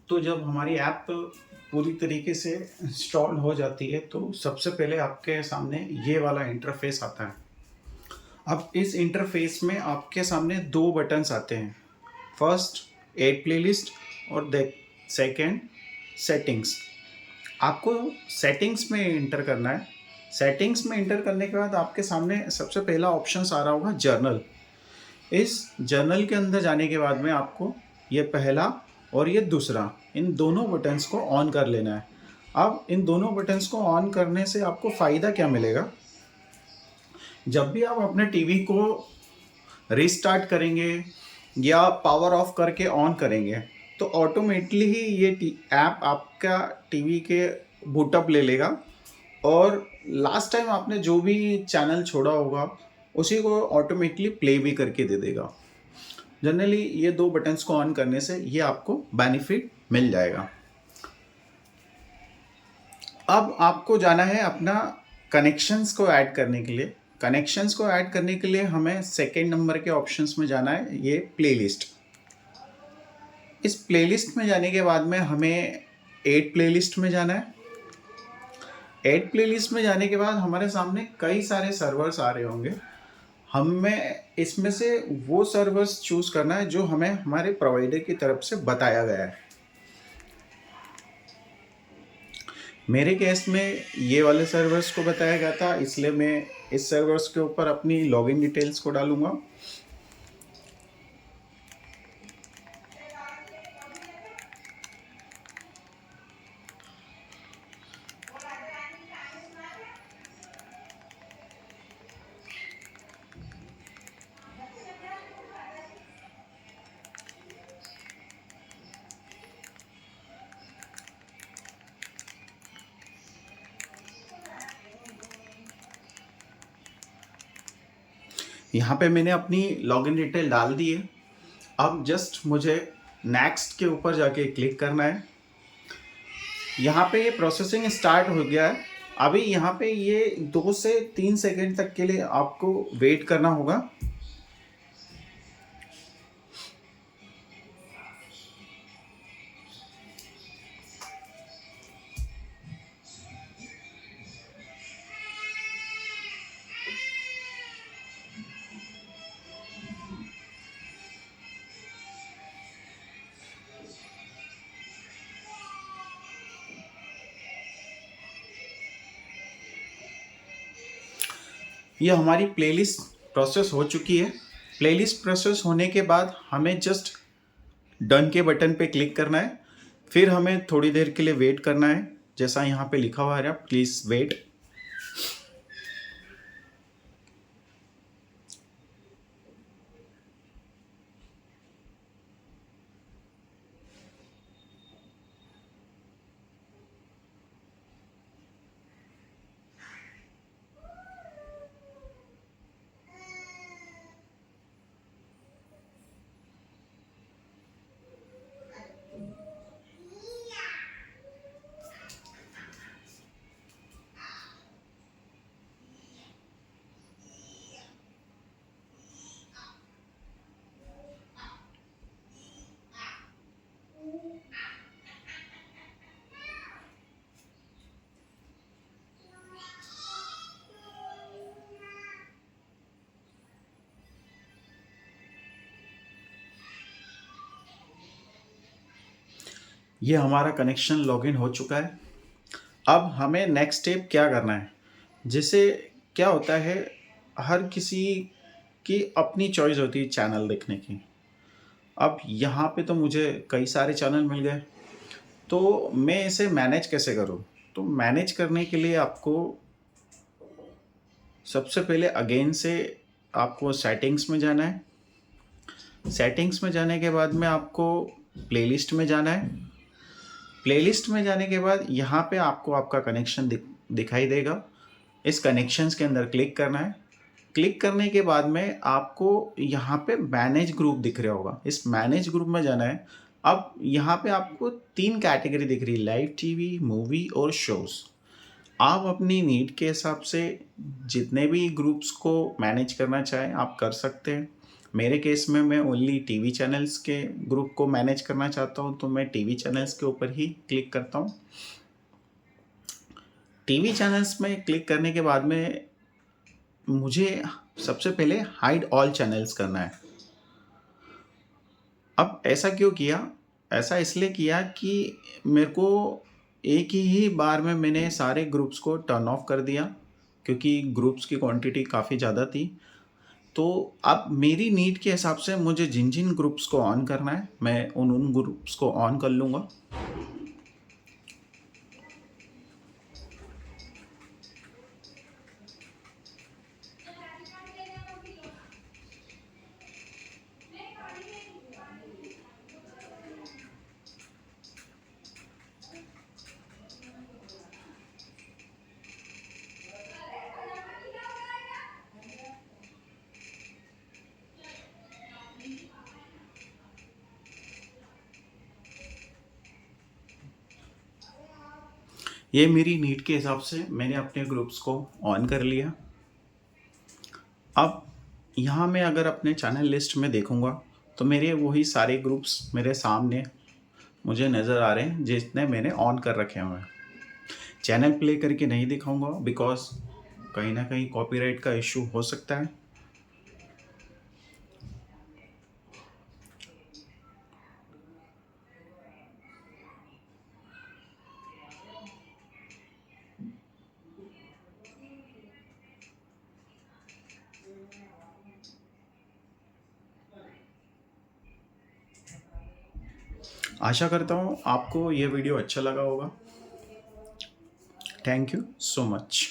तो जब हमारी ऐप पूरी तरीके से इंस्टॉल हो जाती है तो सबसे पहले आपके सामने ये वाला इंटरफेस आता है। अब इस इंटरफेस में आपके सामने दो बटन्स आते हैं। फर्स्ट ऐड प्लेलिस्ट और सेकंड सेटिंग्स। आपको सेटिंग्स में इंटर करना है। सेटिंग्स में इंटर करने के बाद आपके सामने सबसे पहला ऑप्शन आ रहा होगा जर्नल। इस जर्नल के अंदर जाने के बाद में आपको ये पहला और ये दूसरा, इन दोनों बटन्स को ऑन कर लेना है। अब इन दोनों बटन्स को ऑन करने से आपको फ़ायदा क्या मिलेगा? जब भी आप अपने टीवी को रिस्टार्ट करेंगे या पावर ऑफ करके ऑन करेंगे तो ऑटोमेटिकली ही ये ऐप आपका टीवी के बूटअप ले लेगा और लास्ट टाइम आपने जो भी चैनल छोड़ा होगा उसी को ऑटोमेटिकली प्ले भी करके दे देगा। जनरली ये दो बटन्स को ऑन करने से ये आपको बेनिफिट मिल जाएगा। अब आपको जाना है अपना कनेक्शंस को ऐड करने के लिए। कनेक्शंस को ऐड करने के लिए हमें सेकंड नंबर के ऑप्शंस में जाना है, ये प्लेलिस्ट। इस प्लेलिस्ट में जाने के बाद में हमें ऐड प्लेलिस्ट में जाना है। ऐड प्लेलिस्ट में जाने के बाद हमारे सामने कई सारे सर्वर्स आ रहे होंगे। हमें इसमें से वो सर्वर्स चूज़ करना है जो हमें हमारे प्रोवाइडर की तरफ से बताया गया है। मेरे केस में ये वाले सर्वर्स को बताया गया था, इसलिए मैं इस सर्वर्स के ऊपर अपनी लॉगिन डिटेल्स को डालूंगा। यहाँ पे मैंने अपनी लॉगिन डिटेल डाल दी है। अब जस्ट मुझे नेक्स्ट के ऊपर जाके क्लिक करना है। यहाँ पे ये प्रोसेसिंग स्टार्ट हो गया है। अभी यहाँ पे ये 2 से 3 सेकंड तक के लिए आपको वेट करना होगा। ये हमारी प्लेलिस्ट प्रोसेस हो चुकी है। प्लेलिस्ट प्रोसेस होने के बाद हमें जस्ट डन के बटन पे क्लिक करना है। फिर हमें थोड़ी देर के लिए वेट करना है, जैसा यहाँ पे लिखा हुआ है प्लीज़ वेट। ये हमारा कनेक्शन लॉगिन हो चुका है। अब हमें नेक्स्ट स्टेप क्या करना है? जैसे क्या होता है, हर किसी की अपनी चॉइस होती है चैनल देखने की। अब यहाँ पे तो मुझे कई सारे चैनल मिल गए, तो मैं इसे मैनेज कैसे करूँ? तो मैनेज करने के लिए आपको सबसे पहले अगेन से आपको सेटिंग्स में जाना है। सेटिंग्स में जाने के बाद में आपको प्लेलिस्ट में जाना है। प्लेलिस्ट में जाने के बाद यहाँ पे आपको आपका कनेक्शन दिखाई देगा। इस कनेक्शंस के अंदर क्लिक करना है। क्लिक करने के बाद में आपको यहाँ पे मैनेज ग्रुप दिख रहा होगा, इस मैनेज ग्रुप में जाना है। अब यहाँ पे आपको 3 कैटेगरी दिख रही है, लाइव टीवी, मूवी और शोज़। आप अपनी नीड के हिसाब से जितने भी ग्रुप्स को मैनेज करना चाहें आप कर सकते हैं। मेरे केस में मैं ओनली टीवी चैनल्स के ग्रुप को मैनेज करना चाहता हूँ, तो मैं टीवी चैनल्स के ऊपर ही क्लिक करता हूँ। टीवी चैनल्स में क्लिक करने के बाद में मुझे सबसे पहले हाइड ऑल चैनल्स करना है। अब ऐसा क्यों किया? ऐसा इसलिए किया कि मेरे को एक ही बार में मैंने सारे ग्रुप्स को टर्न ऑफ कर दिया, क्योंकि ग्रुप्स की क्वांटिटी काफ़ी ज़्यादा थी। तो अब मेरी नीड के हिसाब से मुझे जिन-जिन ग्रुप्स को ऑन करना है, मैं उन ग्रुप्स को ऑन कर लूँगा। ये मेरी नीड के हिसाब से मैंने अपने ग्रुप्स को ऑन कर लिया। अब यहाँ मैं अगर अपने चैनल लिस्ट में देखूँगा, तो मेरे वही सारे ग्रुप्स मेरे सामने मुझे नज़र आ रहे हैं जितने मैंने ऑन कर रखे हुए हैं। चैनल प्ले करके नहीं दिखाऊँगा, बिकॉज़ कहीं न कहीं कॉपीराइट का इश्यू हो सकता है। आशा करता हूँ आपको ये वीडियो अच्छा लगा होगा। Thank you so much.